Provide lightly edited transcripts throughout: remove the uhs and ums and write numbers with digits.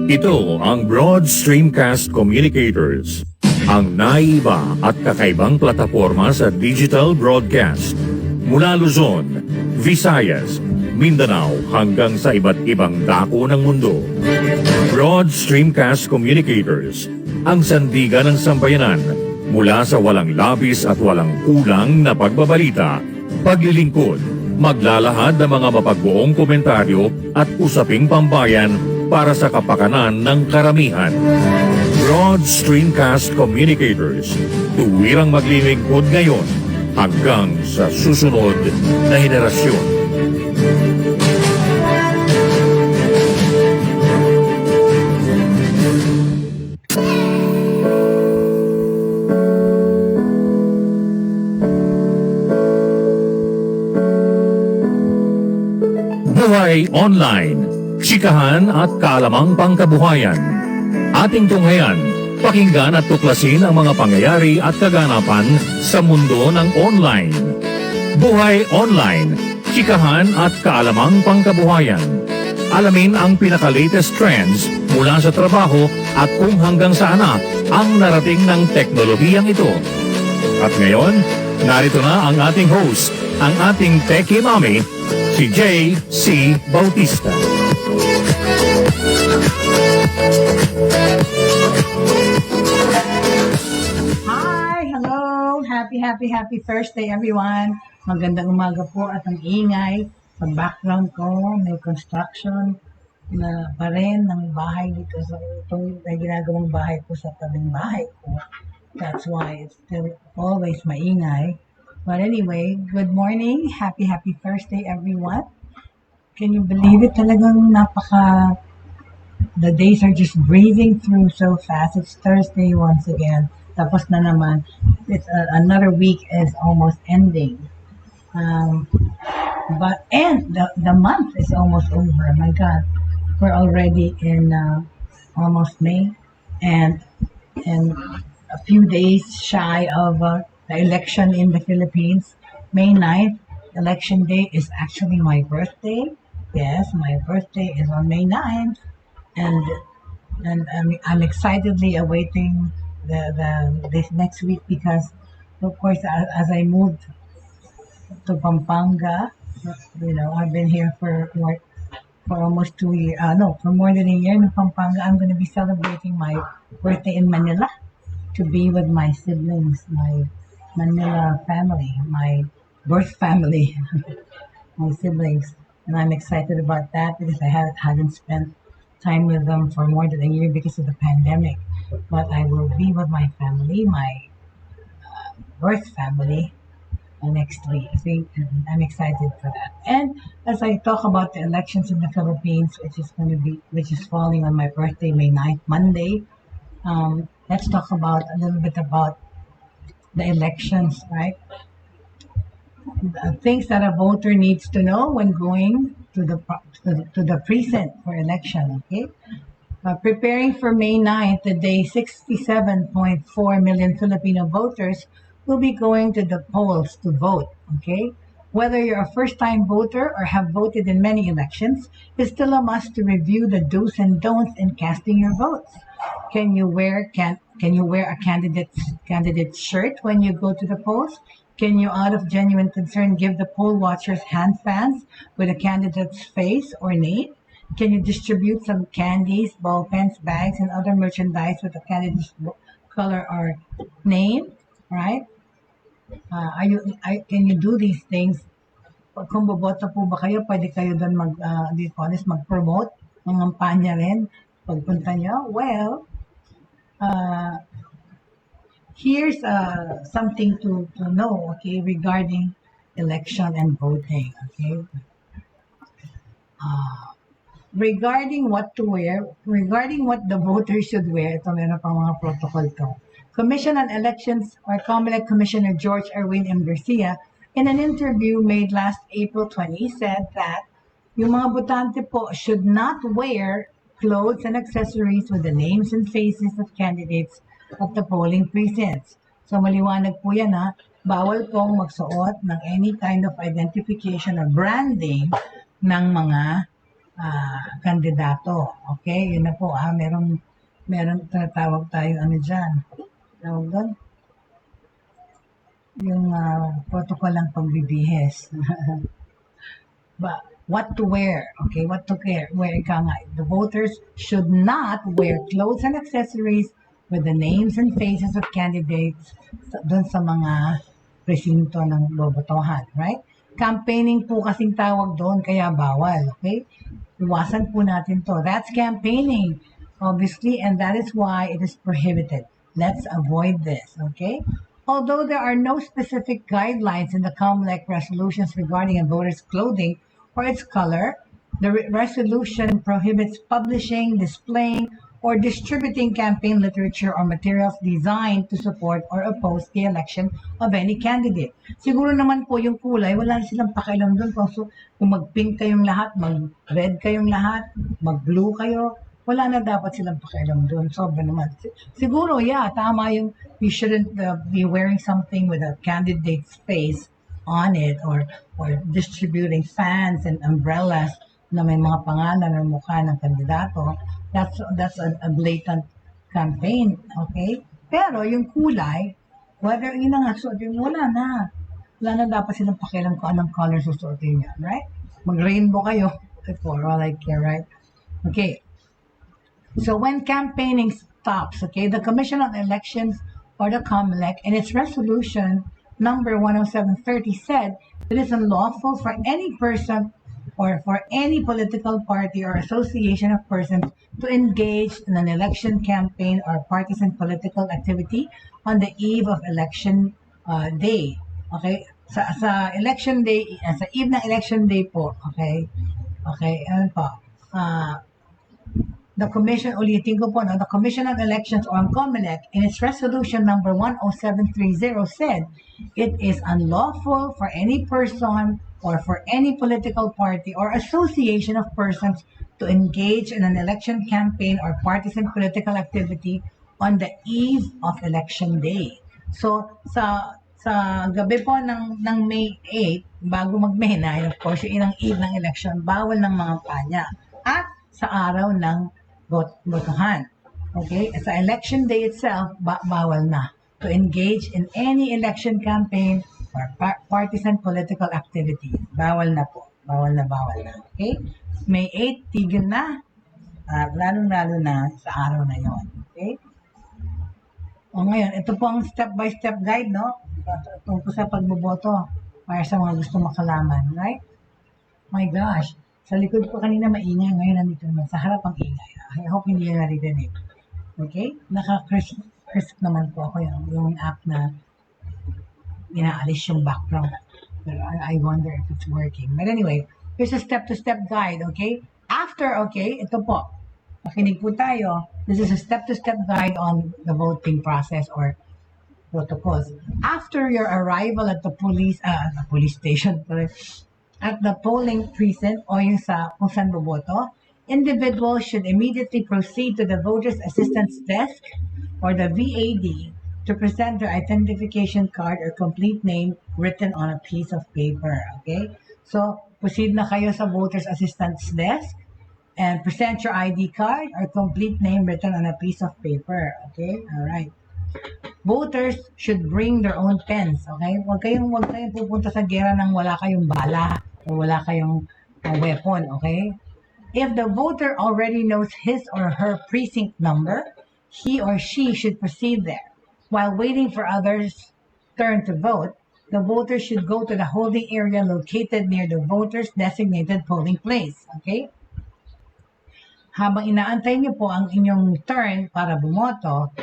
Ito ang Broad Stream Cast Communicators, ang naiba at kakaibang plataforma sa digital broadcast. Mula Luzon, Visayas, Mindanao hanggang sa iba't ibang dako ng mundo. Broad Stream Cast Communicators, ang sandigan ng sambayanan mula sa walang labis at walang kulang na pagbabalita, paglilingkod, maglalahad ng mga mapagbuong komentaryo at usaping pambayan para sa kapakanan ng karamihan. Broad Stream Cast Communicators, tuwirang maglilingkod ngayon hanggang sa susunod na henerasyon. Buhay Online, Chikahan at kaalamang pangkabuhayan. Ating tunghayan, pakinggan at tuklasin ang mga pangyayari at kaganapan sa mundo ng online. Buhay Online, Chikahan at kaalamang pangkabuhayan. Alamin ang pinaka-latest trends mula sa trabaho at kung hanggang saan na ang narating ng teknolohiyang ito. At ngayon, narito na ang ating host, ang ating Techiemommy, si Jaye C. Bautista. Hi! Hello! Happy Thursday everyone! Magandang umaga po at ang ingay. Sa background ko, may construction na pa rin ng bahay dito. So, itong may ginagawang bahay ko sa tabing bahay ko. That's why it's still always maingay. But anyway, good morning. Happy Thursday everyone. Can you believe it? Talagang the days are just breezing through so fast. It's Thursday once again. Tapos na naman. It's another week is almost ending. And the month is almost over. My God, we're already in almost May, and a few days shy of the election in the Philippines. May 9th, election day, is actually my birthday. Yes, my birthday is on May 9th, and I'm excitedly awaiting this next week because, of course, as I moved to Pampanga, I've been here for almost 2 years. For more than a year in Pampanga. I'm going to be celebrating my birthday in Manila to be with my siblings, my Manila family, my birth family, my siblings. And I'm excited about that because I hadn't spent time with them for more than a year because of the pandemic. But I will be with my family, my birth family, next week. I'm excited for that. And as I talk about the elections in the Philippines, which is falling on my birthday, May 9th, Monday, let's talk a little bit about the elections, right? Things that a voter needs to know when going to the precinct for election. Okay, preparing for May 9th, the day 67.4 million Filipino voters will be going to the polls to vote. Okay, whether you're a first-time voter or have voted in many elections, it's still a must to review the do's and don'ts in casting your votes. Can you wear a candidate's shirt when you go to the polls? Can you, out of genuine concern, give the poll watchers hand fans with a candidate's face or name? Can you distribute some candies, ball pens, bags, and other merchandise with a candidate's color or name? Right? Can you do these things? Kung boboto po ba kayo, pwede kayo doon mag-promote, mangampanya rin pagpunta nyo? Well, here's something to know, okay, regarding election and voting, okay? Regarding what to wear, regarding what the voters should wear, ito meron pang mga protocol to. Commission on Elections, or COMELEC Commissioner George Erwin M. Garcia, in an interview made last April 20, said that yung mga botante po should not wear clothes and accessories with the names and faces of candidates at the polling precincts. So maliwanag po yan ha, bawal pong magsuot ng any kind of identification or branding ng mga kandidato. Okay? Yun na po. Meron tatawag tayo dyan. Tawag doon? Yung protocol ng pagbibihis. But what to wear? Okay, what to wear ka nga. The voters should not wear clothes and accessories with the names and faces of candidates doon sa mga presinto ng bobotohan, right? Campaigning po kasing tawag doon, kaya bawal, okay? Iwasan po natin to. That's campaigning, obviously, and that is why it is prohibited. Let's avoid this, okay? Although there are no specific guidelines in the COMELEC resolutions regarding a voter's clothing or its color, the resolution prohibits publishing, displaying, or distributing campaign literature or materials designed to support or oppose the election of any candidate. Siguro naman po yung kulay, wala silang pakialam doon. Kung mag-pink kayong lahat, mag-red kayong lahat, mag-blue kayo, wala na dapat silang pakialam doon. Sobra naman. Siguro, yeah, tama yung you shouldn't be wearing something with a candidate's face on it or distributing fans and umbrellas na may mga pangalan ng mukha ng kandidato. That's a blatant campaign, okay? Pero yung kulay, whether yun ang suotin, wala na. Wala na dapat silang pakialam kung anong color susuotin niya, right? Mag-rainbow kayo, for all I care, right? Okay. So when campaigning stops, okay, the Commission on Elections or the COMELEC in its resolution number 10730 said it is unlawful for any person or for any political party or association of persons to engage in an election campaign or partisan political activity on the eve of election day. Okay? Sa election day, sa eve ng election day po, okay? Okay, ano po? The Commission, ulitin ko po, no? The Commission on Elections or COMELEC in its resolution number 10730 said it is unlawful for any person or for any political party or association of persons to engage in an election campaign or partisan political activity on the eve of election day. So, sa gabi po ng May 8, bago mag-May 9, of course, yung eve ng election, bawal ng mga panya. At sa araw ng botohan. Okay? Sa election day itself, bawal na to engage in any election campaign or partisan political activity. Bawal na po. Bawal na. Okay? May 8, tigil na. Lalo na sa araw na yon. Okay? O ngayon, ito po ang step-by-step guide, no? Tungkol sa pagboboto para sa mga gusto makalaman. Right? My gosh. Sa likod ko kanina maingay, ngayon nandito naman. Sa harap ang ingay. I hope hindi na naririnig. Okay? Naka-crisp naman po ako yung app na inaalis yung background. Pero I wonder if it's working. But anyway, here's a step-to-step guide, okay? After, okay, ito po. Makinig po tayo. This is a step-to-step guide on the voting process or protocols. After your arrival at the police station, at the polling precinct o yung kung saan boboto, individuals should immediately proceed to the Voters Assistance Desk or the VAD to present their identification card or complete name written on a piece of paper. Okay? So, proceed na kayo sa Voters Assistance Desk and present your ID card or complete name written on a piece of paper. Okay? Alright. Voters should bring their own pens, okay? Huwag kayong pupunta sa gera nang wala kayong bala o wala kayong weapon, okay? If the voter already knows his or her precinct number, he or she should proceed there. While waiting for others' turn to vote, the voter should go to the holding area located near the voter's designated polling place, okay? Habang inaantay niyo po ang inyong turn para bumoto,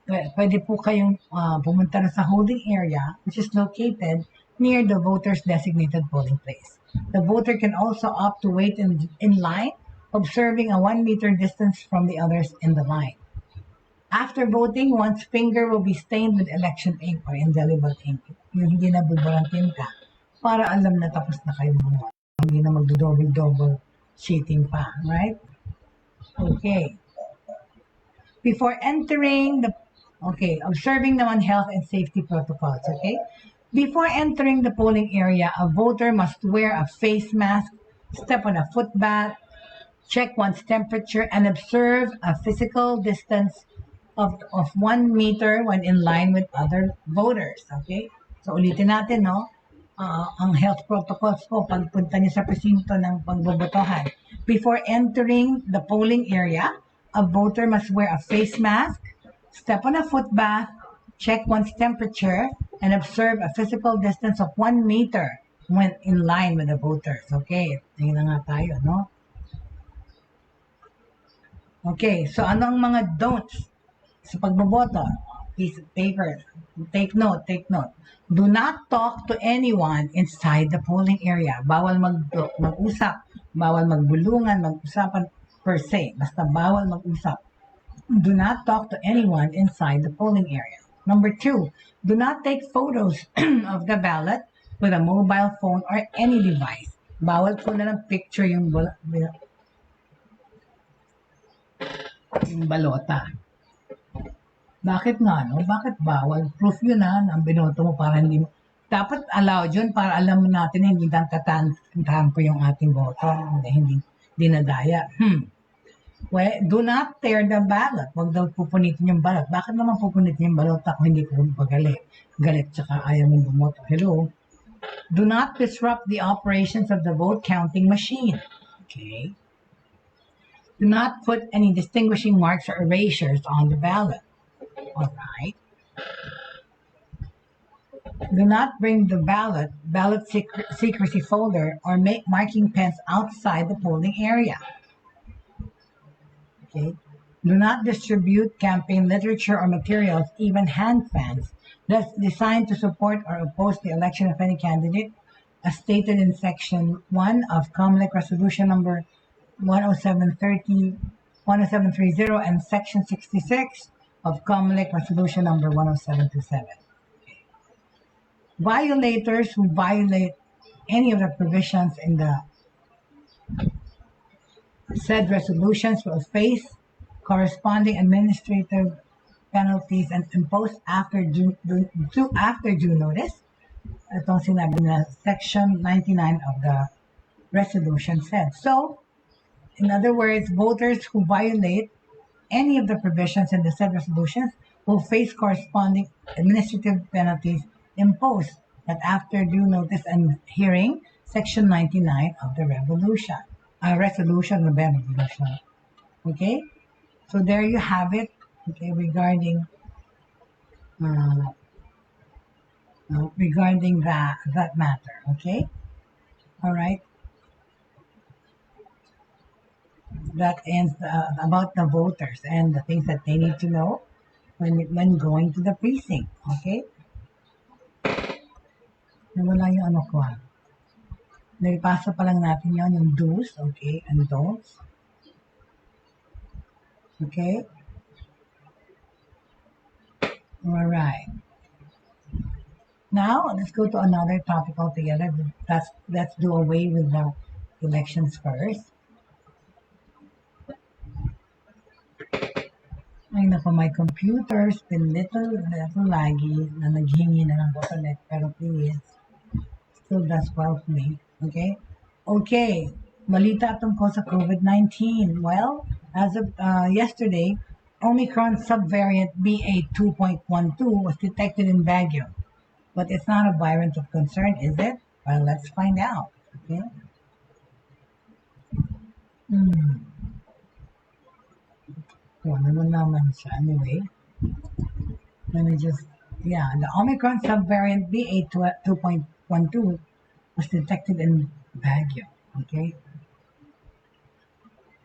pwede po kayong pumunta na sa holding area which is located near the voter's designated polling place. The voter can also opt to wait in line, observing a 1 meter distance from the others in the line. After voting, one's finger will be stained with election ink or indelible ink. Yung hindi na bubulang tinta para alam na tapos na kayo bumoto. Hindi na magdo-double cheating pa, right? Okay. Before entering observing naman health and safety protocols, okay? Before entering the polling area, a voter must wear a face mask, step on a footbath, check one's temperature, and observe a physical distance of 1 meter when in line with other voters. Okay? So ulitin natin, no? Ang health protocols po pagpunta niyo sa presinto ng pagbobotohan. Before entering the polling area, a voter must wear a face mask, step on a foot bath, check one's temperature, and observe a physical distance of 1 meter when in line with the voters. Okay, tingnan na nga tayo, no? Okay, so ano ang mga don'ts sa pagboboto? Piece of paper. Take note, take note. Do not talk to anyone inside the polling area. Bawal mag-usap, bawal magbulungan, mag-usapan per se. Basta bawal mag-usap. Do not talk to anyone inside the polling area. Number 2, do not take photos of the ballot with a mobile phone or any device. Bawal po na ng picture yung balota. Bakit nga, no? Bakit bawal? Proof yun ang binoto mo para hindi mo. Dapat allowed yun para alam mo natin na hindi tatampo yung ating boto. Hindi dinadaya. Well, do not tear the ballot. Huwag daw pupunitin yung ballot. Bakit naman pupunitin yung ballot kung hindi ko magalit? Galit tsaka ayaw mong bumoto. Hello? Do not disrupt the operations of the vote counting machine. Okay? Do not put any distinguishing marks or erasures on the ballot. All right. Do not bring the ballot secrecy folder or make marking pens outside the polling area. Okay. Do not distribute campaign literature or materials, even hand fans, that's designed to support or oppose the election of any candidate, as stated in Section 1 of COMELEC Resolution Number 10730 and Section 66 of COMELEC Resolution Number 10727. Violators who violate any of the provisions in the said resolutions will face corresponding administrative penalties and imposed after due notice. Itong sinabi na Section 99 of the resolution said. So, in other words, voters who violate any of the provisions in the said resolutions will face corresponding administrative penalties imposed that after due notice and hearing, Section 99 of the resolution. Okay? So there you have it, okay, regarding that matter, okay? All right. That ends about the voters and the things that they need to know when going to the precinct, okay? Nawala yung ano ko. Nilipasa pa lang natin yon yung do's, okay, and don'ts. Okay? All right. Now, let's go to another topic altogether. Let's do away with the elections first. Ay nako, my computer's been little laggy na naghingi na ng bottleneck. Pero please, still does well for me. Okay? Okay. Malita tungkol sa COVID-19. Well, as of yesterday, Omicron subvariant BA.2.12 was detected in Baguio. But it's not a variant of concern, is it? Well, let's find out. Okay? Naman siya. Anyway, let me just, the Omicron subvariant BA.2.12 was detected in Baguio. Okay?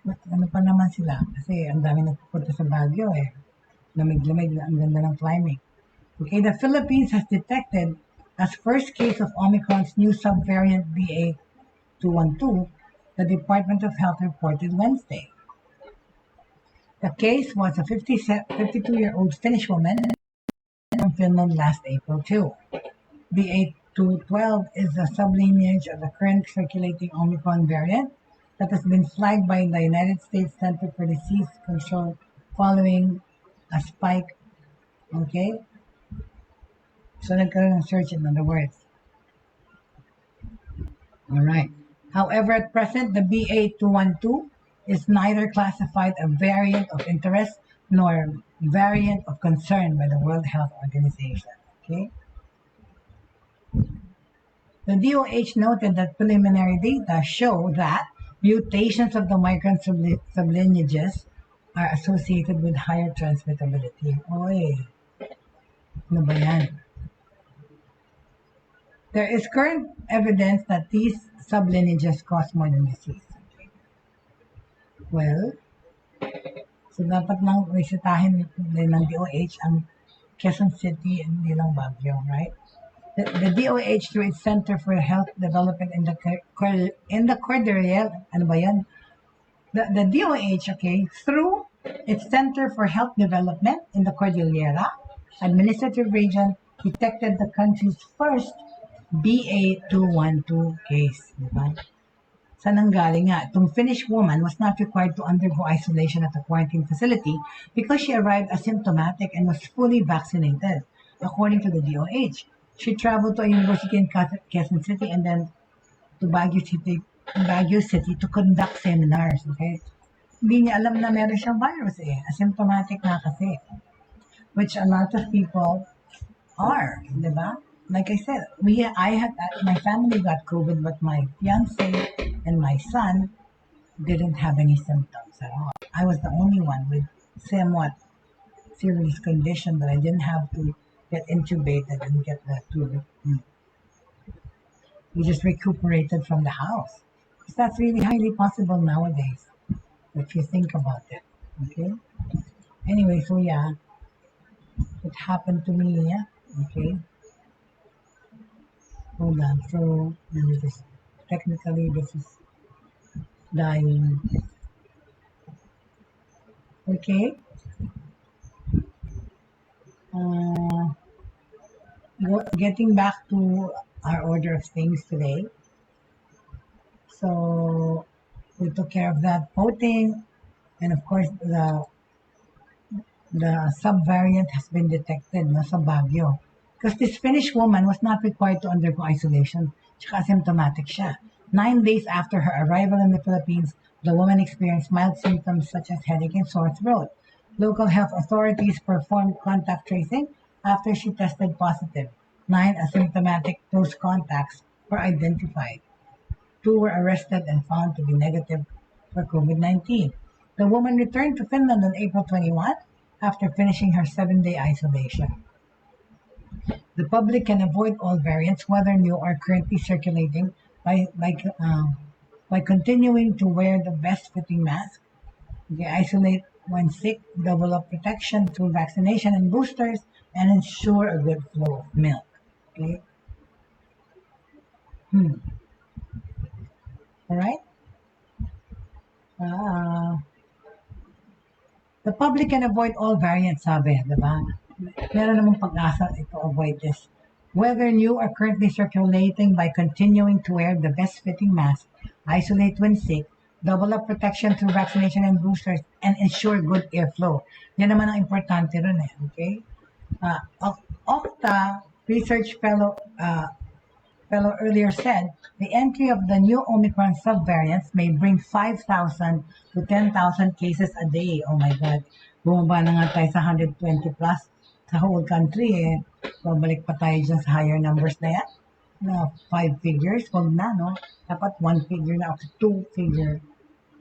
But ano pa naman sila? Kasi ang dami nagpupunta sa Baguio eh. Lamig-lamig, ang ganda ng climate. Okay, the Philippines has detected as first case of Omicron's new subvariant BA.2.12, the Department of Health reported Wednesday. The case was a 52-year-old Finnish woman from Finland last April too. BA.2.12 is a sublineage of the current circulating Omicron variant that has been flagged by the United States Center for Disease Control following a spike. Okay? So nagkaroon ng search, in other words. All right. However, at present, the BA.2.12 is neither classified a variant of interest nor variant of concern by the World Health Organization. Okay? The DOH noted that preliminary data show that mutations of the migrant sublineages are associated with higher transmittability. Oy, ano ba yan? There is current evidence that these sublineages cause more than disease. Well, so dapat lang resetahin din ng DOH ang Quezon City and hindi lang Baguio, right? The DOH through its Center for Health Development in the Cordillera, ano ba yan? The DOH, okay, through its Center for Health Development in the Cordillera Administrative Region, detected the country's first BA212 case. Diba? Saan ang galing nga? Itong Finnish woman was not required to undergo isolation at a quarantine facility because she arrived asymptomatic and was fully vaccinated, according to the DOH. She traveled to a university in Quezon City and then to Baguio City to conduct seminars. Okay? Hindi niya alam na meron siyang virus eh. Asymptomatic na kasi. Which a lot of people are, di ba? Like I said, my family got COVID, but my fiance and my son didn't have any symptoms at all. I was the only one with somewhat serious condition that I didn't have to get intubated and get the tube. We just recuperated from the house. Because that's really highly possible nowadays, if you think about it. Okay? Anyway, so yeah, it happened to me, yeah? Okay? Hold on, so let me just, technically this is dying. Okay? Getting back to our order of things today. So we took care of that voting, and of course the subvariant has been detected no, sa Baguio. Because this Finnish woman was not required to undergo isolation. Tsaka asymptomatic siya. 9 days after her arrival in the Philippines, the woman experienced mild symptoms such as headache and sore throat. Local health authorities performed contact tracing after she tested positive. 9 asymptomatic close contacts were identified. 2 were arrested and found to be negative for COVID-19. The woman returned to Finland on April 21 after finishing her 7-day isolation. The public can avoid all variants, whether new or currently circulating, by continuing to wear the best-fitting mask. Okay, isolate when sick, double up protection through vaccination and boosters, and ensure a good flow of milk. Okay. All right. The public can avoid all variants, sabi, diba? Meron namang pag-asa to avoid this. Whether new or currently circulating, by continuing to wear the best-fitting mask, isolate when sick, double up protection through vaccination and boosters, and ensure good airflow. Yan naman ang importante rin eh, okay? Octa research fellow earlier said, the entry of the new Omicron subvariants may bring 5,000 to 10,000 cases a day. Oh my God. Bumaba na nga tayo sa 120 plus sa whole country eh. Babalik pa tayo dyan sa higher numbers na yan. Na 5 figures, wag na, no? Dapat 1 figure na, 2 figure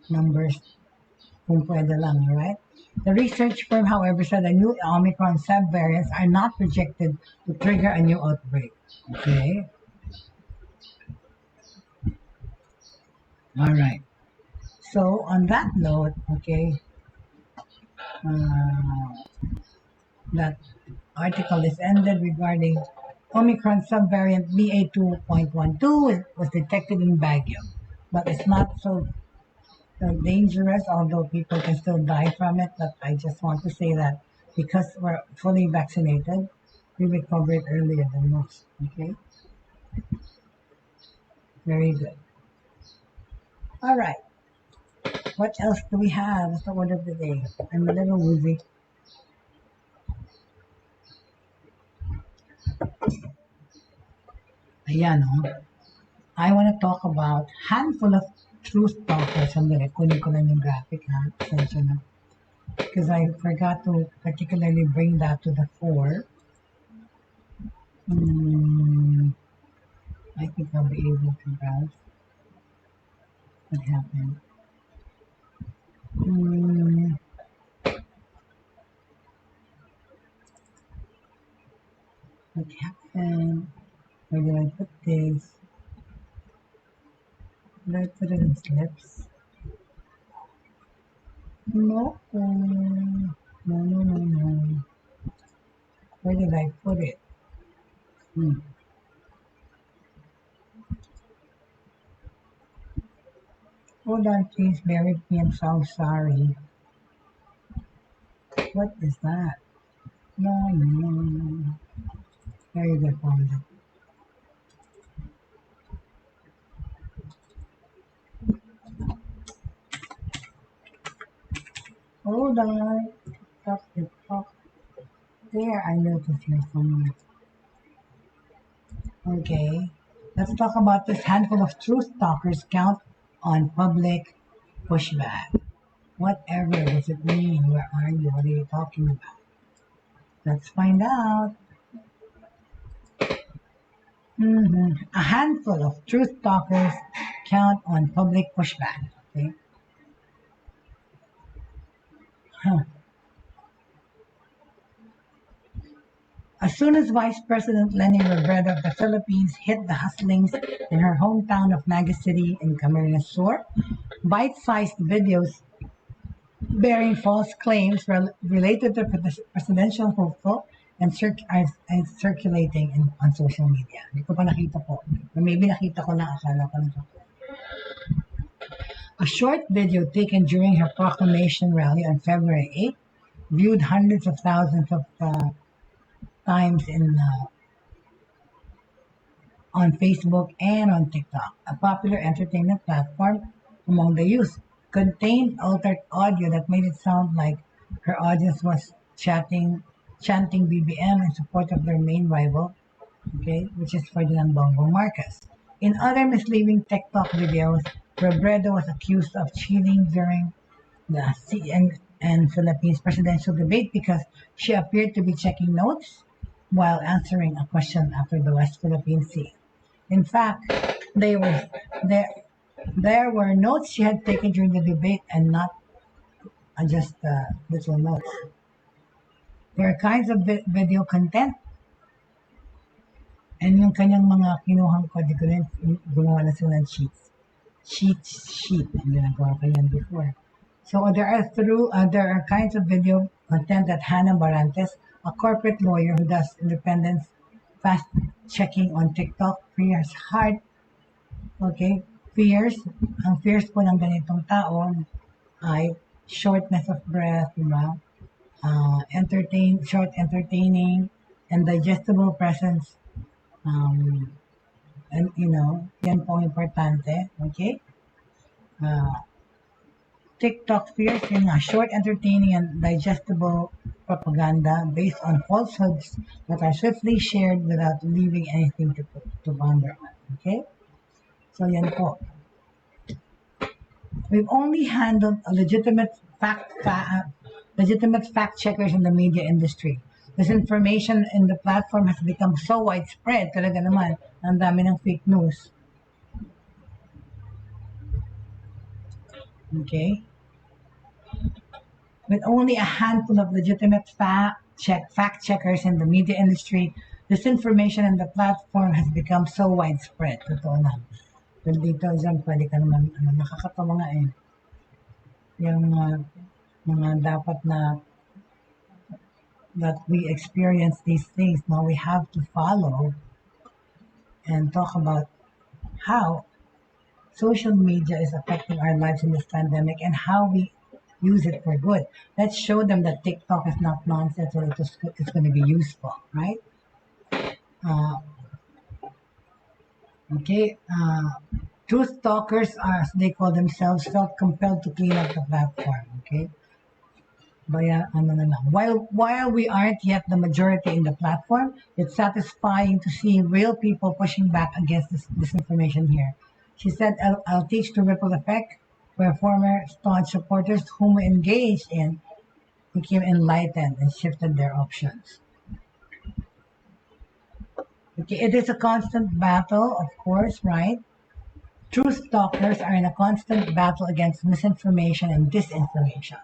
numbers kung pwede lang, right? The research firm, however, said the new Omicron subvariants are not projected to trigger a new outbreak. Okay? All right. So, on that note, okay, that article is ended regarding Omicron subvariant BA2.12. It was detected in Baguio, but it's not so dangerous, although people can still die from it. But I just want to say that because we're fully vaccinated, we recover it earlier than most. Okay? Very good. All right. What else do we have? What's the order of the day? I'm a little woozy. Ayan, oh. I want to talk about handful of truth talkers. Sandali, kunin ko lang yung graphic ha. Pasensya na. Because I forgot to particularly bring that to the fore. I think I'll be able to browse. What happened? What happened? Where did I put this? Did I put it in slips? No. No. Where did I put it? Hold on, please. Bear with me. I'm so sorry. What is that? No. There you go, found it. Hold on. Talk. There, I noticed here somewhere. Okay. Let's talk about this handful of truth talkers count on public pushback. Whatever does it mean? Where are you? What are you talking about? Let's find out. A handful of truth talkers count on public pushback. Okay. As soon as Vice President Leni Robredo of the Philippines hit the hustlings in her hometown of Naga City in Camarines Sur, bite-sized videos bearing false claims related to the presidential hopeful and circulating on social media. Hindi ko pa nakita po. Maybe nakita ko na, akala ko na. A short video taken during her proclamation rally on February 8 viewed hundreds of thousands of times on Facebook and on TikTok, a popular entertainment platform among the youth, contained altered audio that made it sound like her audience was chanting BBM in support of their main rival, okay, which is Ferdinand Bongbong Marcos. In other misleading TikTok videos, Robredo was accused of cheating during the and Philippines presidential debate because she appeared to be checking notes while answering a question after the West Philippine Sea. In fact, there were notes she had taken during the debate and not just little notes. There are kinds of video content and yung kanyang mga kinuhang ko, di ko rin gumawa na sila ng sheet, and ginagawa ko yan before. So there are kinds of video content that Hannah Barantes, a corporate lawyer who does independent fast checking on TikTok, fears hard. Okay, ang fears po ng ganitong tao ay shortness of breath, diba? Short entertaining, and digestible presence. And yan po importante, okay? TikTok fears short, entertaining, and digestible propaganda based on falsehoods that are swiftly shared without leaving anything to ponder on. Okay? So yan po. We've only handled a legitimate fact checkers in the media industry. This information in the platform has become so widespread, talaga naman, ang dami ng fake news. Okay? With only a handful of legitimate fact checkers in the media industry, this information in the platform has become so widespread. Totoo lang. Pero dito, dyan, pwede ka naman, nakakatawa nga eh. Yung mga dapat na that we experience these things, now we have to follow and talk about how social media is affecting our lives in this pandemic and how we use it for good. Let's show them that TikTok is not nonsense or it's going to be useful, right? Truth talkers, as they call themselves, felt compelled to clean up the platform, okay? While we aren't yet the majority in the platform, it's satisfying to see real people pushing back against this disinformation here. She said, I'll teach to ripple effect, where former staunch supporters whom we engaged in became enlightened and shifted their options. Okay, it is a constant battle, of course, right? Truth stalkers are in a constant battle against misinformation and disinformation.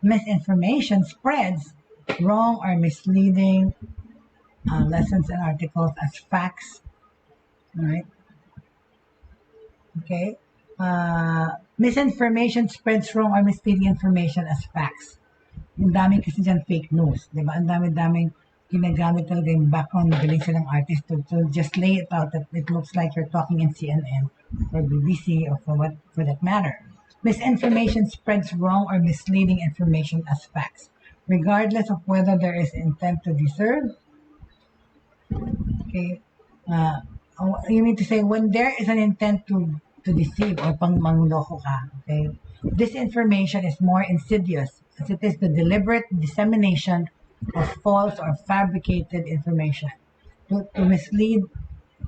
Misinformation spreads wrong or misleading lessons and articles as facts, right? Okay. Misinformation spreads wrong or misleading information as facts. Ang dami kasi dyan fake news, di ba? Ang dami-daming ginagamit talaga yung background, magaling silang artist to just lay it out that it looks like you're talking in CNN or BBC or for that matter. Misinformation spreads wrong or misleading information as facts, regardless of whether there is intent to deceive. Okay. You mean to say when there is an intent to deceive or pangmangloko ka, okay? Disinformation is more insidious as it is the deliberate dissemination of false or fabricated information to mislead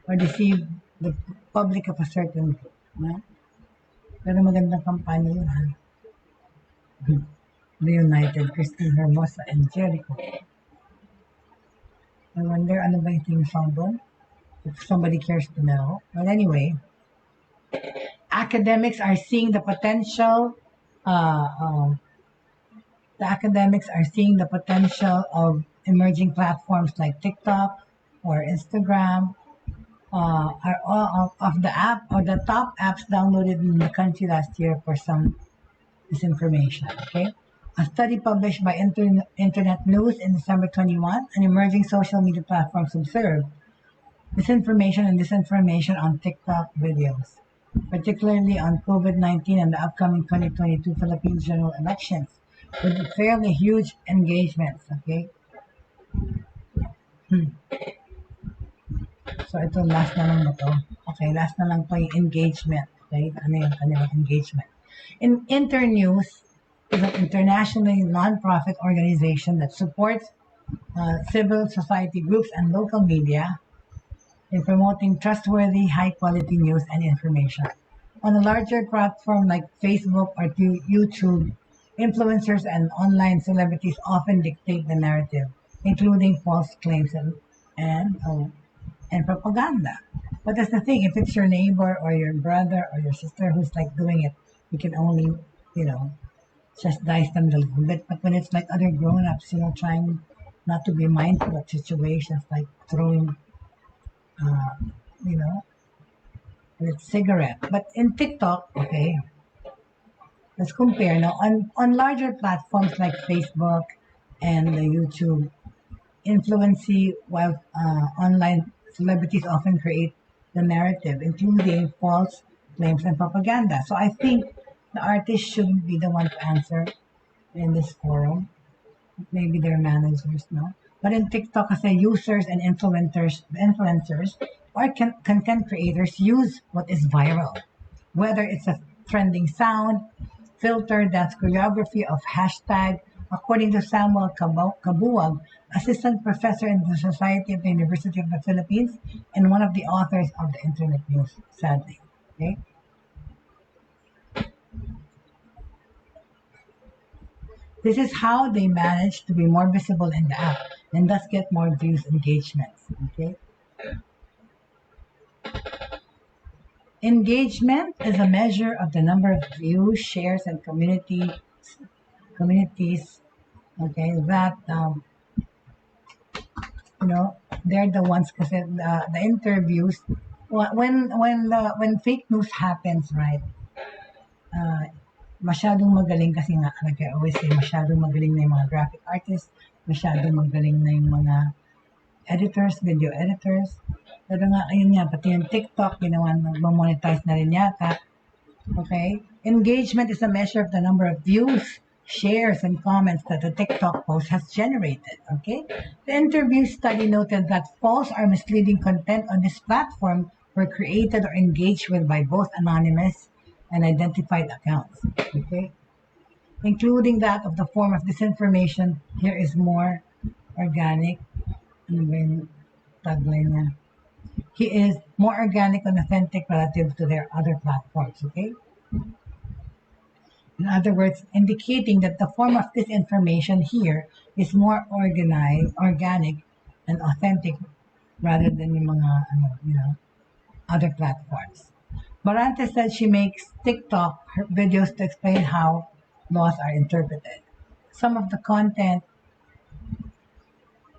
or deceive the public of a certain group. No? Pero magandang kampanya yun, ha? Reunited, Christine Hermosa and Jericho. I wonder, ano ba yung theme song doon? If somebody cares to know. But anyway, academics are seeing the potential of emerging platforms like TikTok or Instagram are all of the top apps downloaded in the country last year for some misinformation. Okay, a study published by Internet News in December 21, an emerging social media platforms observed misinformation and disinformation on TikTok videos, particularly on COVID-19 and the upcoming 2022 Philippine general elections, with fairly huge engagements, okay? So, ito, last na lang ba to? Okay, last na lang to yung engagement, okay? Ano yung kanilang engagement? Internews is an internationally non-profit organization that supports civil society groups and local media in promoting trustworthy, high-quality news and information. On a larger platform like Facebook or YouTube, influencers and online celebrities often dictate the narrative, including false claims and propaganda. But that's the thing, if it's your neighbor or your brother or your sister who's like doing it, you can only, just dice them a little bit. But when it's like other grown-ups, trying not to be mindful of situations like throwing with cigarette. But in TikTok, okay, let's compare now. On larger platforms like Facebook and YouTube, while online celebrities often create the narrative, including false claims and propaganda. So I think the artist shouldn't be the one to answer in this forum. Maybe their managers, no? But in TikTok, kasi users and influencers or content creators use what is viral. Whether it's a trending sound, filter, dance choreography of hashtag, according to Samuel Kabuwag, assistant professor in the Society of the University of the Philippines and one of the authors of the Internet News, sadly. Okay? This is how they manage to be more visible in the app and thus get more views, engagements. Okay. Engagement is a measure of the number of views, shares, and communities. Okay, that they're the ones because the interviews when fake news happens, right? Masyadong magaling kasi nga, like I always say, masyadong magaling na yung mga graphic artists, masyadong magaling na yung mga editors, video editors. Pero nga, ayun nga, pati yung TikTok, nagmamonetize na rin yata. Okay? Engagement is a measure of the number of views, shares, and comments that the TikTok post has generated. Okay? The interview study noted that false or misleading content on this platform were created or engaged with by both anonymous and identified accounts, okay? Including that of the form of disinformation. Here is more organic. Ano ba yung tagline niya? he is more organic and authentic relative to their other platforms, okay? In other words, indicating that the form of this information here is more organized, organic, and authentic rather than yung mga, other platforms. Barante said she makes TikTok videos to explain how laws are interpreted. Some of the content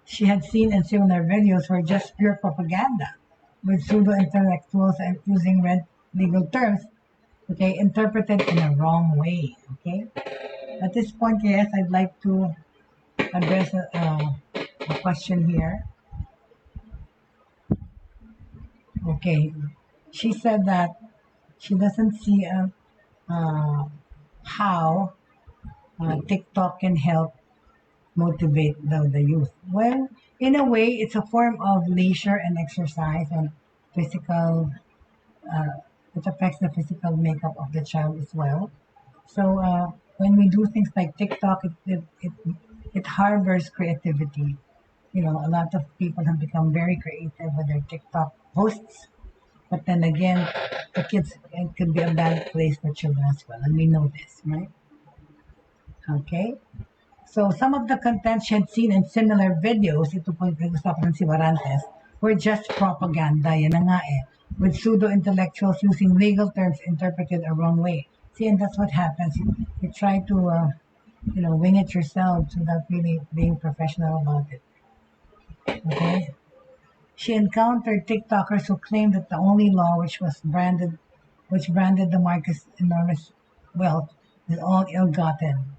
she had seen in similar videos were just pure propaganda, with pseudo-intellectuals and using red legal terms, okay, interpreted in a wrong way, okay? At this point, yes, I'd like to address a question here. Okay, she said that she doesn't see how TikTok can help motivate the youth. Well, in a way, it's a form of leisure and exercise and physical. It affects the physical makeup of the child as well. So when we do things like TikTok, it harbors creativity. You know, a lot of people have become very creative with their TikTok posts. But then again, it could be a bad place for children as well. And we know this, right? Okay. So some of the content she had seen in similar videos, ito po yung pinag-usapan si Barantes, were just propaganda. Yan na nga eh. With pseudo-intellectuals using legal terms interpreted a wrong way. See, and that's what happens. You try to, wing it yourself without really being professional about it. Okay? She encountered TikTokers who claimed that the only law which branded the Marcos enormous wealth is all ill-gotten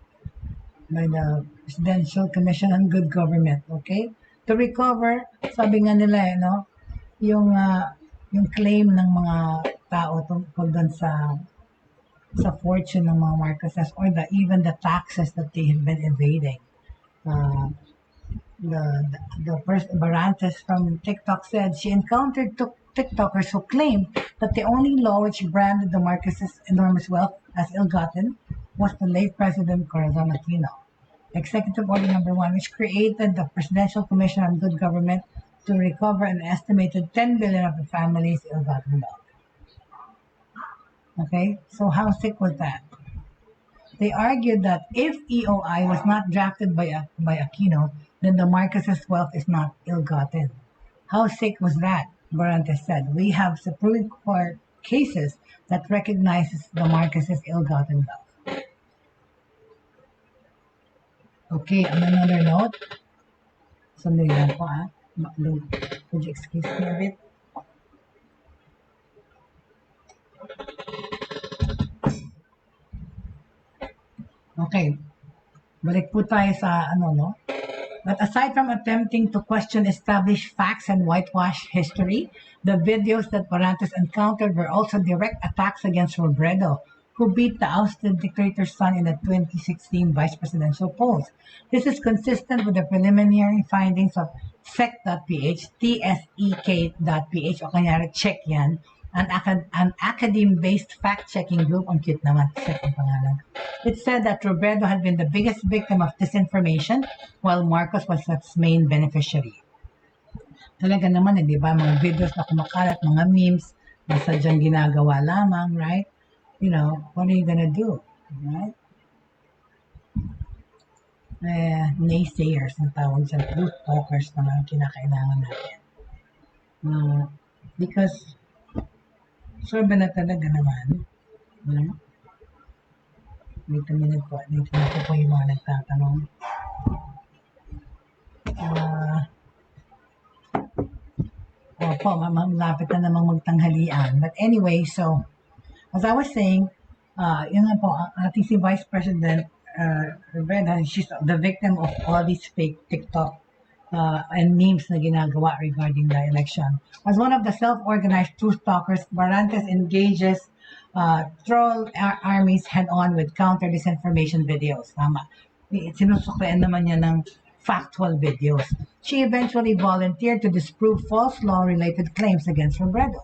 by the Presidential Commission on Good Government, okay? To recover, sabi nga nila, yung claim ng mga tao tungkol dun sa fortune ng mga Marcoses or even the taxes that they have been evading. The person, Barantes from TikTok said she encountered TikTokers who claimed that the only law which branded the Marcoses' enormous wealth as ill-gotten was the late President Corazon Aquino. Executive Order Number 1, which created the Presidential Commission on Good Government to recover an estimated 10 billion of the family's ill-gotten wealth. Okay, so how sick was that? They argued that if EOI was not drafted by Aquino, then the Marcoses' wealth is not ill-gotten. How sick was that? Barantes said, we have Supreme Court cases that recognizes the Marcoses' ill-gotten wealth. Okay, on another note, sandali lang po Would you excuse me a bit? Okay, balik po tayo sa But aside from attempting to question established facts and whitewash history, the videos that Barantes encountered were also direct attacks against Robredo, who beat the ousted dictator's son in the 2016 vice presidential polls. This is consistent with the preliminary findings of sec.ph, tsek.ph, o kanyari check yan, an academe-based fact-checking group. Ang cute naman, sec ang pangalan. It said that Robredo had been the biggest victim of disinformation, while Marcos was its main beneficiary. Talaga naman, di ba? Mga videos na kumakalat, mga memes, na sadyang ginagawa lamang, right? What are you gonna do, right? Naysayers ang tawag dyan, truth talkers naman ang kinakailangan natin. Because, sorba na talaga naman, Wait a minute po yung mga nagtatanong. Malapit na namang magtanghalian. But anyway, so, as I was saying, yun nga po, ating si Vice President Rivera, she's the victim of all these fake TikTok and memes na ginagawa regarding the election. As one of the self-organized truth talkers, Barantes engages troll armies head-on with counter-disinformation videos. Tama. Sinusuklian naman niya ng factual videos. She eventually volunteered to disprove false law-related claims against Robredo.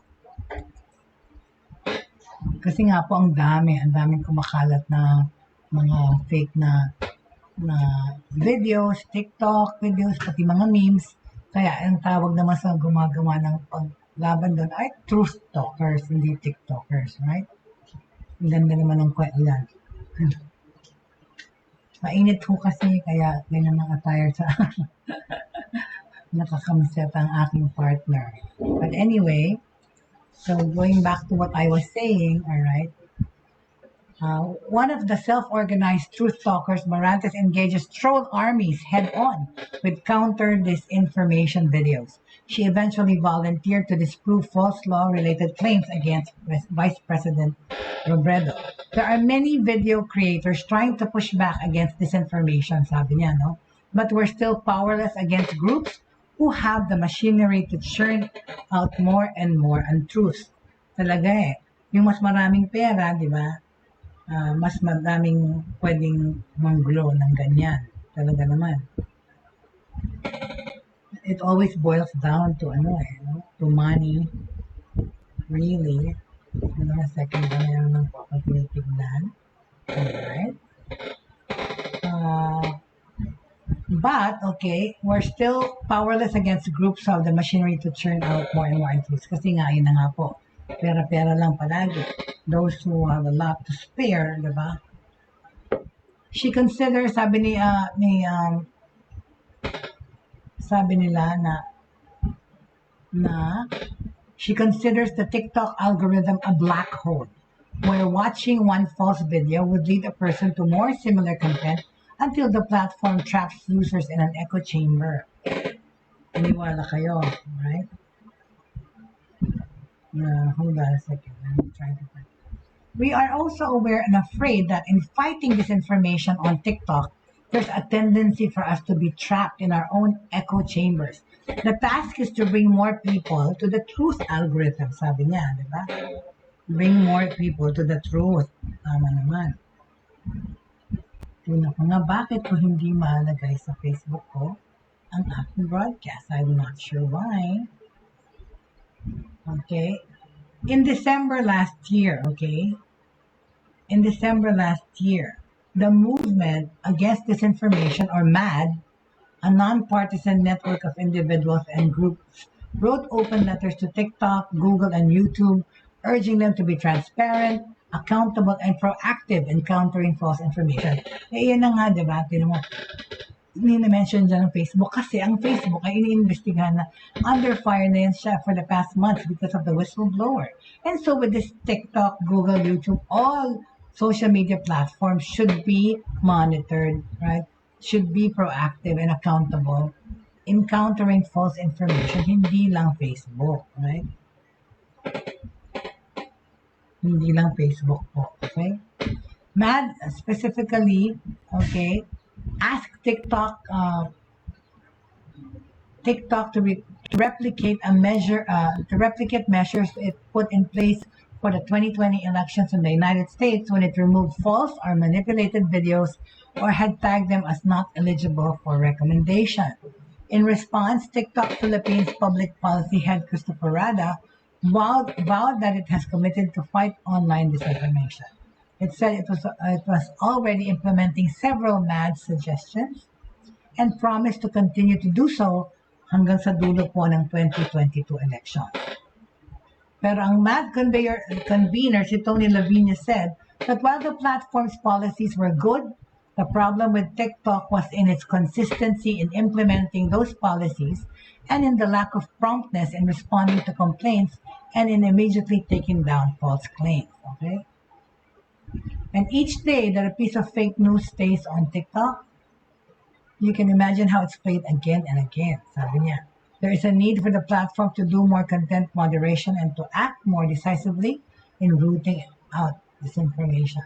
Kasi nga po ang daming kumakalat na mga fake na videos, TikTok videos, pati mga memes. Kaya ang tawag naman sa gumagawa ng laban doon ay truth talkers, hindi TikTokers, right? Ang ganda naman ng kwento yan. Mainit ho kasi, kaya ganyan ang attire sa nakakamiset ang aking partner. But anyway, so going back to what I was saying, all right, one of the self-organized truth talkers, Marantes, engages troll armies head-on with counter disinformation videos. She eventually volunteered to disprove false law-related claims against Vice President Robredo. There are many video creators trying to push back against disinformation, sabi niya, no? But we're still powerless against groups who have the machinery to churn out more and more untruths. Talaga eh. Yung mas maraming pera, di ba? Mas madaming pwedeng manggulo ng ganyan. Talaga naman. It always boils down to to money. Really. A second ba meron ng papaginitignan. Alright. But, okay, we're still powerless against groups of the machinery to churn out more and more truths. Kasi nga, yun na nga po. Pera-pera lang palagi. Those who have a lot to spare, diba? She considers, sabi nila na she considers the TikTok algorithm a black hole, where watching one false video would lead a person to more similar content until the platform traps users in an echo chamber. Iniwala kayo, right? Hold on a second. I'm trying to find. We are also aware and afraid that in fighting disinformation on TikTok, there's a tendency for us to be trapped in our own echo chambers. The task is to bring more people to the truth algorithm, sabi niya, di ba? Bring more people to the truth. Tama naman. Tuna ko nga, bakit ko hindi malagay sa Facebook ko ang aking broadcast? I'm not sure why. Okay. In December last year, the movement against disinformation, or MAD, a non-partisan network of individuals and groups, wrote open letters to TikTok, Google, and YouTube, urging them to be transparent, accountable, and proactive in countering false information. Eh, yan na nga, diba? Ni-mention dyan ng Facebook kasi ang Facebook ay iniimbestigahan na under fire na yan siya for the past months because of the whistleblower. And so with this TikTok, Google, YouTube, all social media platforms should be monitored, right? Should be proactive and accountable in countering false information, hindi lang Facebook, right? Hindi lang Facebook po, okay? MAD specifically, okay, ask TikTok to replicate measures it put in place for the 2020 elections in the United States when it removed false or manipulated videos or had tagged them as not eligible for recommendation. In response, TikTok Philippines Public Policy Head Christopher Rada vowed that it has committed to fight online disinformation. It said it was already implementing several MAD suggestions and promised to continue to do so hanggang sa dulo po ng 2022 election. Pero ang MAD convener, si Tony Lavinia, said that while the platform's policies were good, the problem with TikTok was in its consistency in implementing those policies and in the lack of promptness in responding to complaints and in immediately taking down false claims. Okay? And each day that a piece of fake news stays on TikTok, you can imagine how it's played again and again, sabi niya. There is a need for the platform to do more content moderation and to act more decisively in rooting out disinformation.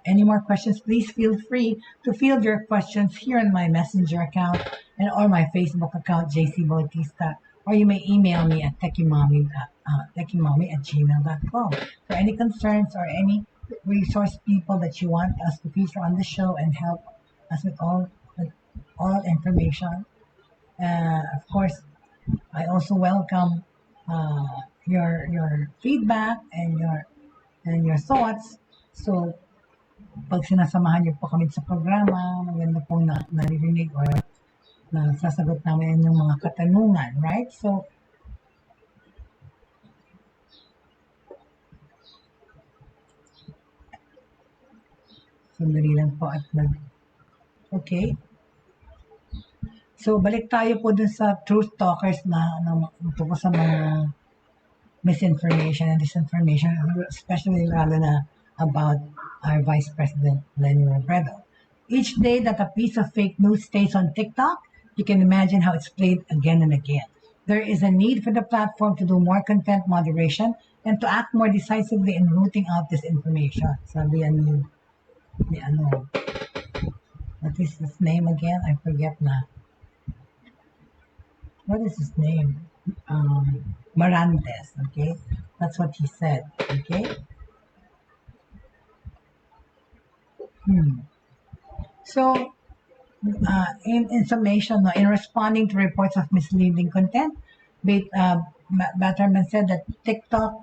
Any more questions? Please feel free to field your questions here on my Messenger account or my Facebook account, JC Bautista, or you may email me at techiemommy@gmail.com. For any concerns or any resource people that you want us to feature on the show and help us with all information. Of course, I also welcome your feedback and your thoughts. So, pag sinasamahan niyo po kami sa programa, maganda pong naririnig or na sasagot namin yung mga katanungan, right? So, sandali lang po at okay. So, balik tayo po dun sa truth talkers na tungkol sa mga misinformation and disinformation, especially lalo na about our Vice President, Lenny Robredo. Each day that a piece of fake news stays on TikTok, you can imagine how it's played again and again. There is a need for the platform to do more content moderation and to act more decisively in rooting out this information. Sabi yan ni ano, what is his name again? I forget na. What is his name? Marantes, okay? That's what he said, okay? So, in summation, in responding to reports of misleading content, Batterman said that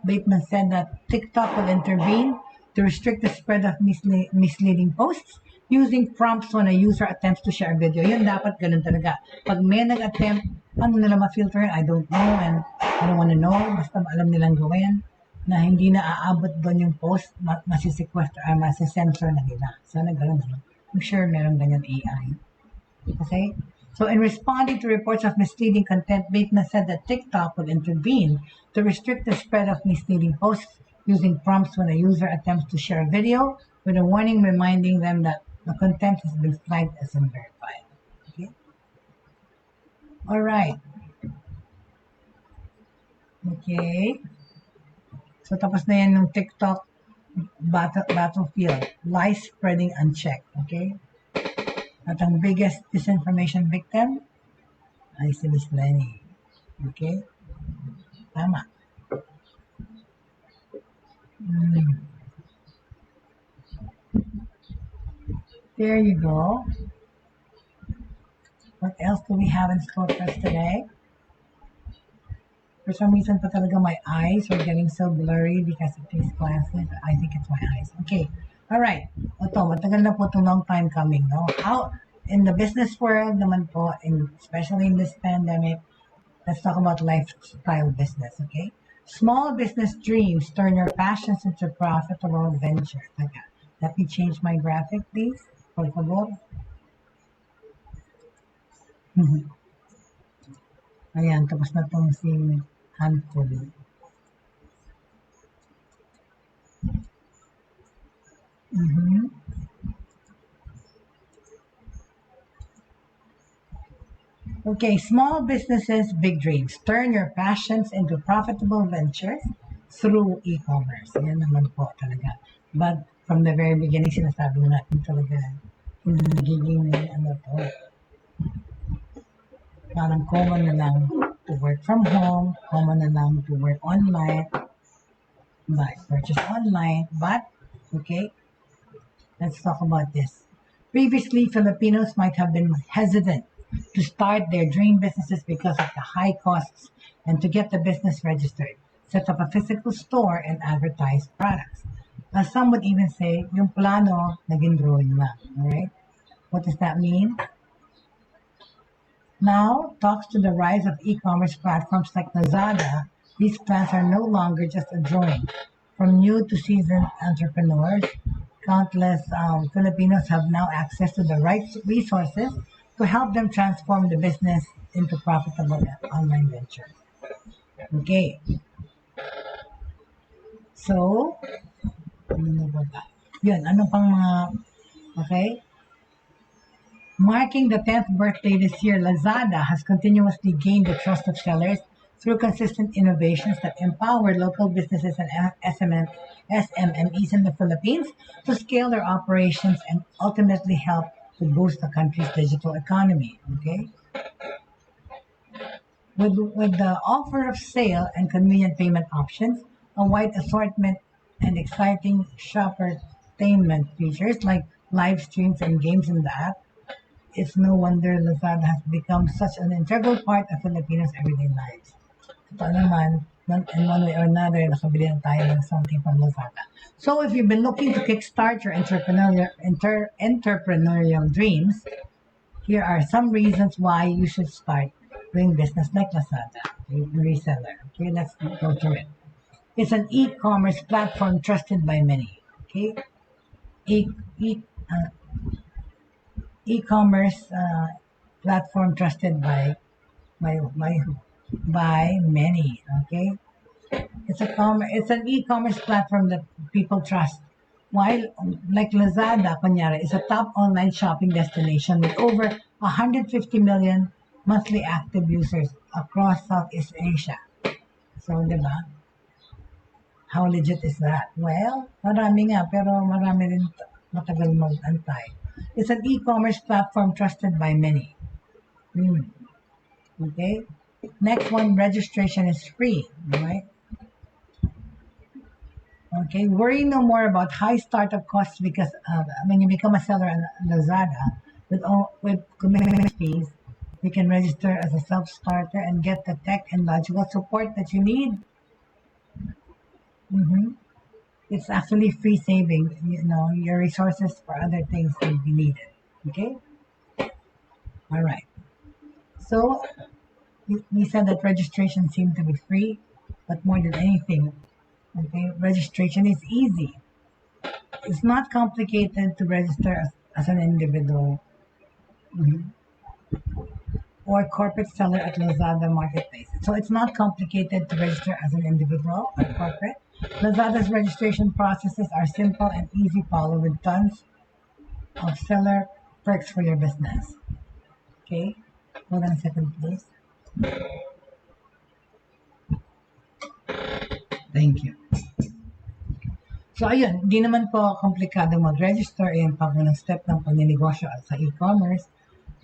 Bateman said that TikTok will intervene to restrict the spread of misleading posts using prompts when a user attempts to share a video. Yun dapat ganun talaga. Pag may nag-attempt, ano nila ma-filter yun? I don't know and I don't wanna know. Basta alam nilang gawin na hindi na aabot doon yung post, masisequester, masisensor na nila. Sana ganun. I'm sure meron ganyan AI. Okay? So in responding to reports of misleading content, Bateman said that TikTok would intervene to restrict the spread of misleading posts using prompts when a user attempts to share a video with a warning reminding them that the content has been flagged as unverified. Okay? All right. Okay. So tapos na yan ng TikTok battlefield. Lies spreading unchecked. Okay? At ang biggest disinformation victim ay si Miss Lenny. Okay? Tama. There you go. What else do we have in store for us today? For some reason pa talaga my eyes are getting so blurry because of these glasses. I think it's my eyes. Okay. All right. Ito, matagal na po ito, long time coming, no? How, in the business world naman po, especially in this pandemic, let's talk about lifestyle business, okay? Small business dreams turn your passions into profitable ventures. Okay. Let me change my graphic, please. Por favor. Ayan, tapos na itong si handful. Okay, small businesses, big dreams. Turn your passions into profitable ventures through e-commerce. Yan naman po talaga. But from the very beginning, sinasabi na natin talaga, hindi nagiging ano to. Parang common na lang to work from home, common na lang to work online, purchase online, but, okay, let's talk about this. Previously, Filipinos might have been hesitant to start their dream businesses because of the high costs and to get the business registered, set up a physical store, and advertise products. As some would even say, yung plano, naging drawing na. Alright? What does that mean? Now, talks to the rise of e-commerce platforms like Lazada, these plans are no longer just a drawing. From new to seasoned entrepreneurs, countless Filipinos have now access to the right resources to help them transform the business into profitable online ventures. Okay. So, yun, ano pang mga, okay? Marking the 10th birthday this year, Lazada has continuously gained the trust of sellers through consistent innovations that empower local businesses and SMMEs in the Philippines to scale their operations and ultimately help to boost the country's digital economy. Okay? With the offer of sale and convenient payment options, a wide assortment and exciting shoppertainment features like live streams and games in the app, it's no wonder Lazada has become such an integral part of Filipinos' everyday lives. Totoo naman, in one way or another, nakabili na tayo ng something from Lazada. So if you've been looking to kickstart your entrepreneurial dreams, Here are some reasons why you should start doing business like Lazada, a reseller. Okay, let's go through it. It's an e-commerce platform trusted by many. Okay, e e e-commerce platform trusted by who? By many. Okay, it's an e-commerce platform that people trust. While like Lazada, kunyari, is a top online shopping destination with over 150 million monthly active users across Southeast Asia. So, di ba? How legit is that? Well, marami nga, pero marami rin matagal mag-antay. It's an e-commerce platform trusted by many. Okay? Next one, registration is free. Right? Okay, worry no more about high startup costs because when you become a seller on Lazada, with commitment fees, you can register as a self-starter and get the tech and logical support that you need. It's actually free saving, your resources for other things will be needed. Okay? All right. So, we said that registration seemed to be free, but more than anything, okay, registration is easy. It's not complicated to register as an individual or corporate seller at Lazada Marketplace. So it's not complicated to register as an individual or corporate. Lazada's registration processes are simple and easy follow with tons of seller perks for your business. Okay? Hold on a second, please. Thank you. So, ayun, di naman po komplikado mag-register. Ayan pa po ng step ng pagninegosyo sa e-commerce.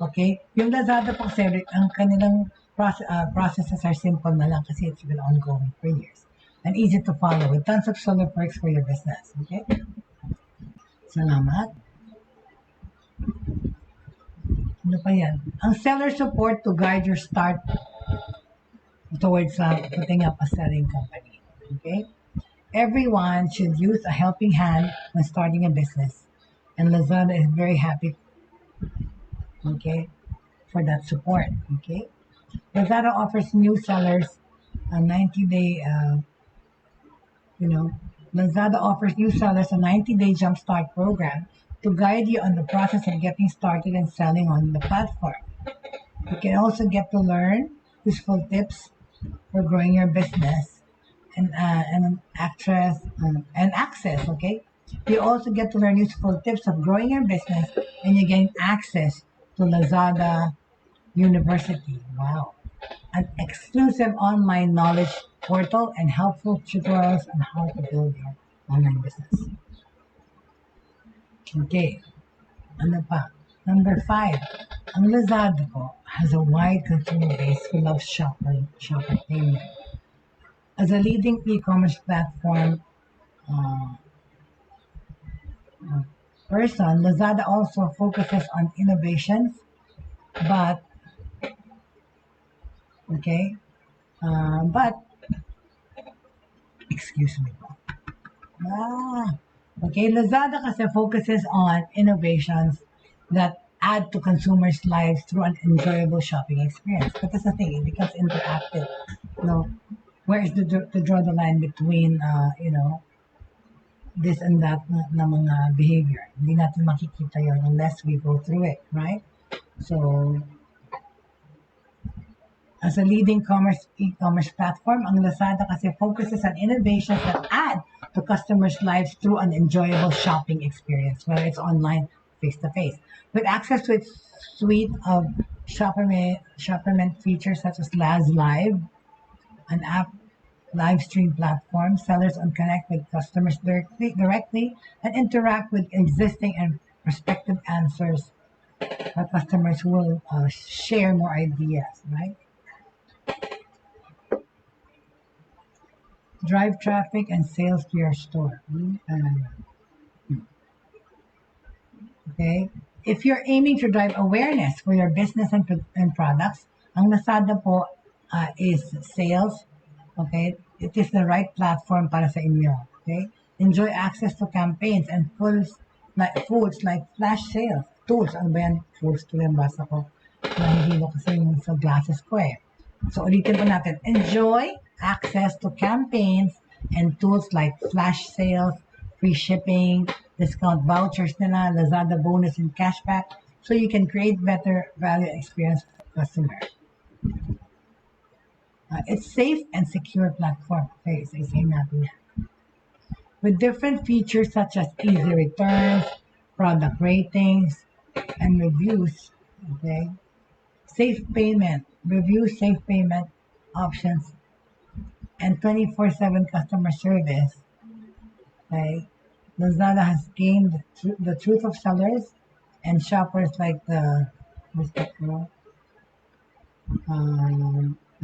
Okay? Yung Lazada po kasi, ang kanilang processes are simple na lang kasi it's been ongoing for years. And easy to follow with tons of seller perks for your business. Okay? Salamat. Ano pa yan? Ang seller support to guide your start towards putting up a selling company. Okay? Everyone should use a helping hand when starting a business. And Lazada is very happy, okay, for that support. Okay? Lazada offers new sellers a 90-day, Lazada offers new sellers a 90-day jumpstart program to guide you on the process of getting started and selling on the platform. You can also get to learn useful tips for growing your business and access. Okay, you also get to learn useful tips of growing your business, and you gain access to Lazada University. Wow, an exclusive online knowledge portal and helpful tutorials on how to build your online business. Okay, ano pa? Number 5, ang Lazada po has a wide consumer base who loves shopping. As a leading e-commerce platform person, Lazada also focuses on innovations, but excuse me po. Lazada kasi focuses on innovations that add to consumers' lives through an enjoyable shopping experience. But that's the thing, it becomes interactive. Where is to draw the line between, this and that na mga behavior? Hindi natin makikita yun unless we go through it, right? So, as a leading e-commerce platform, ang Lazada kasi focuses on innovations that add to customers' lives through an enjoyable shopping experience, whether it's online, face-to-face. With access to its suite of shopperment features such as Laz Live, an app live stream platform, sellers can connect with customers directly and interact with existing and prospective answers. Our customers will share more ideas, right? Drive traffic and sales to your store. Okay? If you're aiming to drive awareness for your business and products, ang Lazada po is sales. Okay? It is the right platform para sa inyo. Okay? Enjoy access to campaigns and foods like flash sales, tools. Ano ba yan? Tools to yan, basa ko. Nahihilo kasi yung sa glasses ko eh. So, ulitin po natin. Enjoy access to campaigns and tools like flash sales, free shipping, discount vouchers nila, Lazada bonus and cashback, so you can create better value experience for customers. It's safe and secure platform. Okay, so say natin yan. With different features such as easy returns, product ratings, and reviews. Okay, safe payment, review safe payment options, and 24/7 customer service. Okay, Lazada has gained the truth of sellers and shoppers like the what's that girl?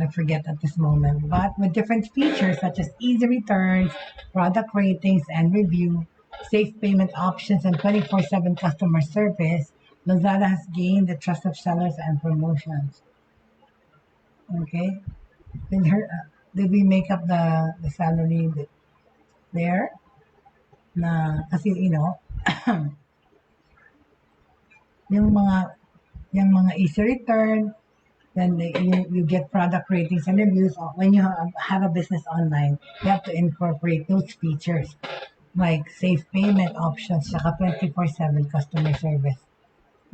I forget at this moment, but with different features such as easy returns, product ratings and review, safe payment options, and 24/7 customer service, Lazada has gained the trust of sellers and promotions. Okay, did we make up the salary there? Na kasi yung mga easy return, then you get product ratings and reviews. When you have a business online, you have to incorporate those features like safe payment options, saka 24/7 customer service.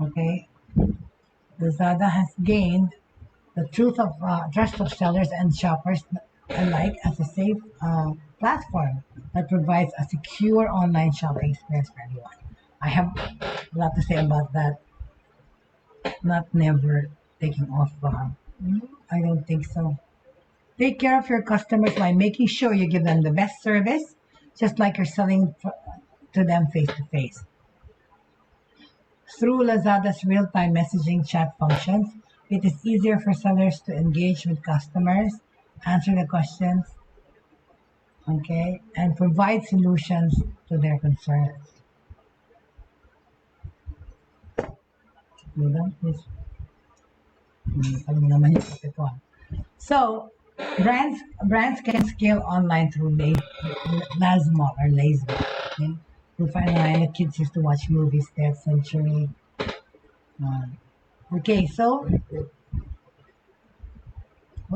Okay? Lazada has gained the trust of sellers and shoppers alike as a safe platform that provides a secure online shopping experience for everyone. I have a lot to say about that. Not never taking off. I don't think so. Take care of your customers by making sure you give them the best service, just like you're selling to them face to face. Through Lazada's real-time messaging chat functions, it is easier for sellers to engage with customers, answer the questions, okay, and provide solutions to their concerns. So, brands can scale online through Lazmo or Lazmo. Okay? You'll find online the kids used to watch movies there, Century. Okay, so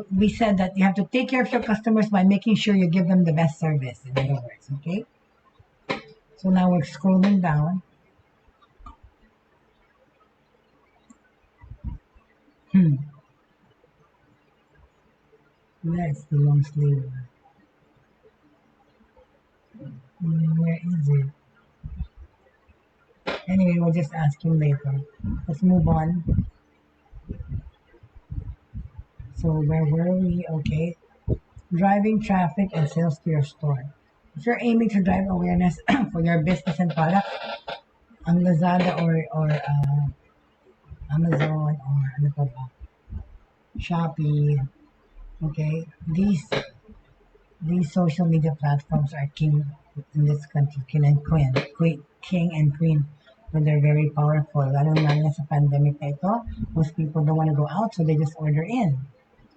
we said that you have to take care of your customers by making sure you give them the best service, in other words, okay? So now we're scrolling down. That's the long sleeve. Where is it? Anyway, we'll just ask him later. Let's move on. So where were we? Okay. Driving traffic and sales to your store. If you're aiming to drive awareness for your business and product, ang Lazada or Amazon or ano pa ba? Shopee, okay, these social media platforms are king in this country, king and queen, but they're very powerful. Lalo na sa pandemic na ito, most people don't want to go out, so they just order in.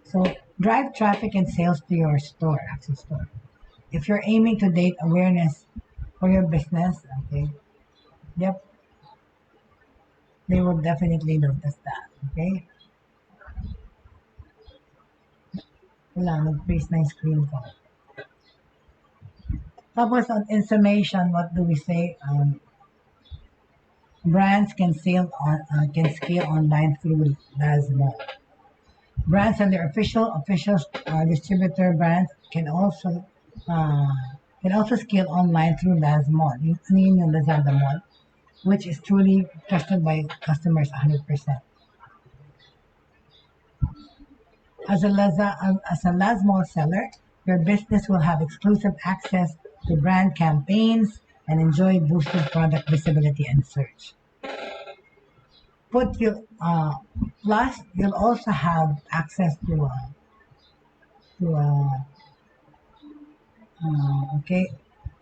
So drive traffic and sales to your store, actual store. If you're aiming to date awareness for your business, okay, yep, they will definitely notice that, okay? Wala, nag-freeze na yung screen ko. Tapos on information, what do we say? Brands can scale online through Lazmo. Brands and their official distributor brands can also scale online through Lazmo. Ano yun yung Lazada Mall, which is truly trusted by customers 100%. As a Lazmo seller, your business will have exclusive access to brand campaigns and enjoy boosted product visibility and search. Plus, you'll also have access to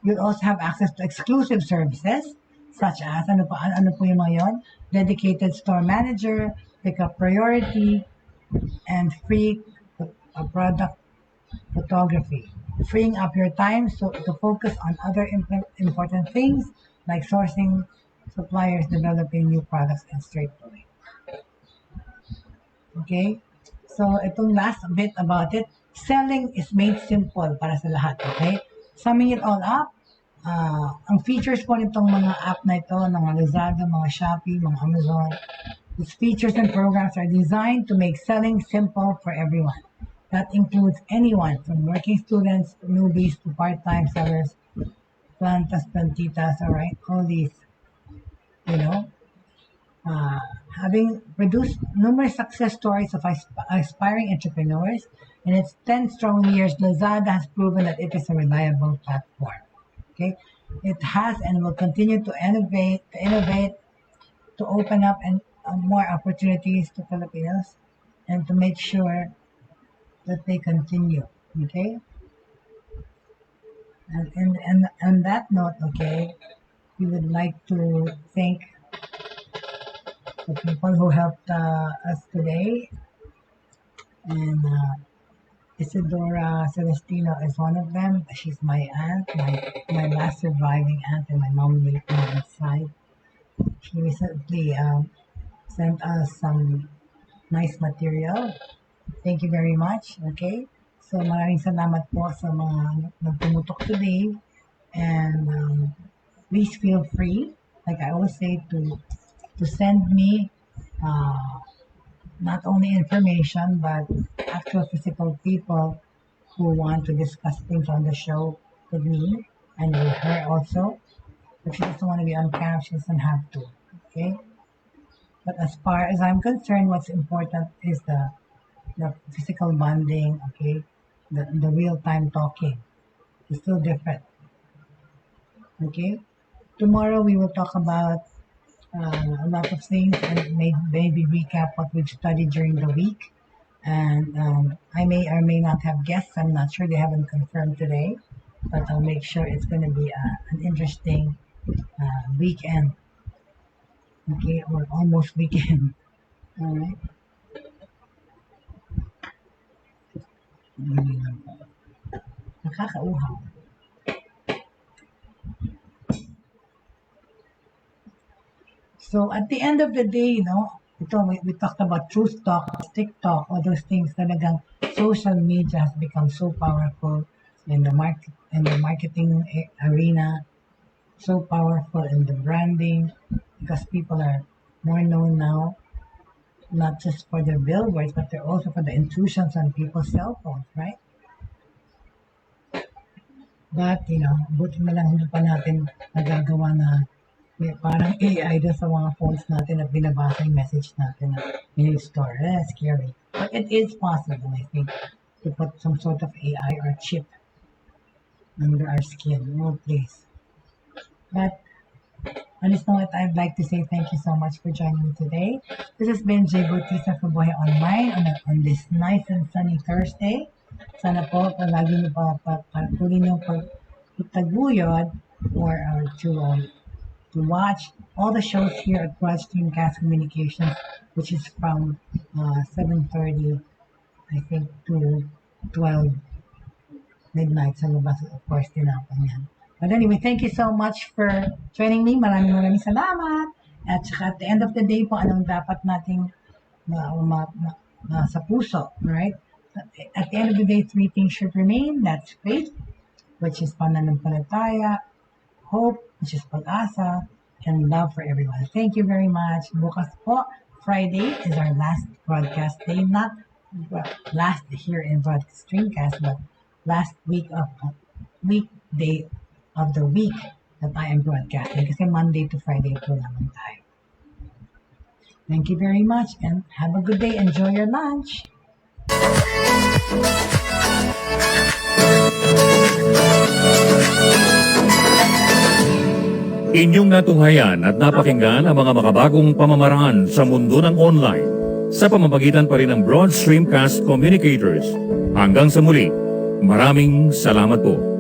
You'll also have access to exclusive services such as ano po yung mga yun? Dedicated store manager, pickup priority, and free product photography, freeing up your time to focus on other important things like sourcing suppliers developing new products and straight away. Okay? So, itong last bit about it, selling is made simple para sa lahat. Okay? Summing it all up, ang features po nitong mga app na ito, ng mga Lazada, mga Shopee, mga Amazon, its features and programs are designed to make selling simple for everyone. That includes anyone from working students to newbies to part-time sellers, plantas, plantitas, all right, all these, you know, having produced numerous success stories of aspiring entrepreneurs in its 10 strong years, Lazada has proven that it is a reliable platform. Okay, it has and will continue to innovate, to open up and more opportunities to Filipinos, and to make sure that they continue. Okay, and on that note, okay, we would like to thank the people who helped us today, and Isadora Celestino is one of them. She's my aunt, my last surviving aunt, and my mom lived on that side. She recently sent us some nice material. Thank you very much. Okay? So maraming salamat po sa mga nagtumutok today. And please feel free, like I always say, to send me not only information but actual physical people who want to discuss things on the show with me and with her also. If she doesn't want to be on cam, she doesn't have to. Okay? But as far as I'm concerned, what's important is the physical bonding, okay? The real-time talking. It's still different. Okay? Tomorrow we will talk about a lot of things and maybe recap what we've studied during the week. And I may or may not have guests. I'm not sure. They haven't confirmed today. But I'll make sure it's going to be an interesting weekend. Okay? Or almost weekend. All right? Nakakauhaw. So at the end of the day, we talked about truth talk, TikTok, all those things. Talagang social media has become so powerful in the marketing arena, so powerful in the branding, because people are more known now, not just for their billboards, but they're also for the intrusions on people's cell phones, right? But, buti na lang hindi pa natin nagagawa na may parang AI doon sa mga phones natin at binabasa yung message natin na may store. That's scary. But it is possible, I think, to put some sort of AI or chip under our skin. No, please. But on this note, I'd like to say thank you so much for joining me today. This has been Jay Bautista for Buhay Online on this nice and sunny Thursday. Sana po, palagi niyo patuloy niyo pagtaguyod or to watch all the shows here at Broad Stream Cast Communications, which is from 7:30, I think, to 12 midnight sa labas, of course, tinapan yan. But anyway, thank you so much for joining me. Maraming salamat. At saka at the end of the day po, anong dapat nating sa puso, right? At the end of the day, 3 things should remain. That's faith, which is pananampalataya, hope, which is pag-asa, and love for everyone. Thank you very much. Bukas po, Friday is our last broadcast day. Not last here in Broad Stream Cast, but last weekday of the week that I am broadcasting. Kasi Monday to Friday po naman tayo. Thank you very much and have a good day. Enjoy your lunch. Inyong natunghayan at napakinggan ang mga makabagong pamamaraan sa mundo ng online sa pamamagitan pa rin ng Broad Stream Cast Communicators. Hanggang sa muli, maraming salamat po.